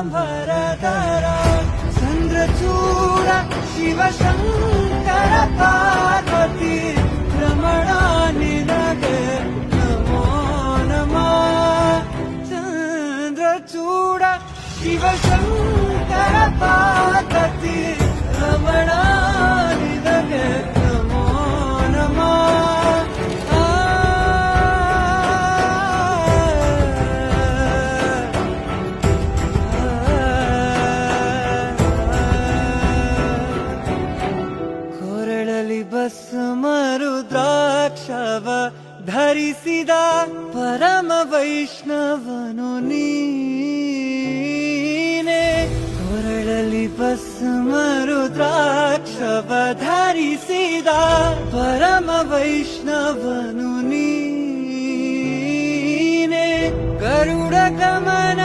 ವಿಶ್ವಾಂಬರಧರ ಚಂದ್ರಚೂಡ ಶಿವಶಂಕರ ಪಾರ್ವತಿ ರಮಣ ನಿನಗೆ ನಮೋ ನಮಃ. ಚಂದ್ರಚೂಡ ಶಿವಶಂಕರ ಪಾರ್ವತಿ ರಮಣ ನಿನಗೆ ನಮೋ ನಮಃ. ಕೊರಳಲಿ ಭಸ್ಮ ರುದ್ರಾಕ್ಷವ ಧರಿಸಿದ ಪರಮ ವೈಷ್ಣವನು ನೀನೆ. ಕೊರಳಲಿ ಭಸ್ಮ ರುದ್ರಾಕ್ಷವ ಧರಿಸಿದ ಪರಮ ವೈಷ್ಣವನು ನೀನೆ. ಗರುಡ ಗಮನ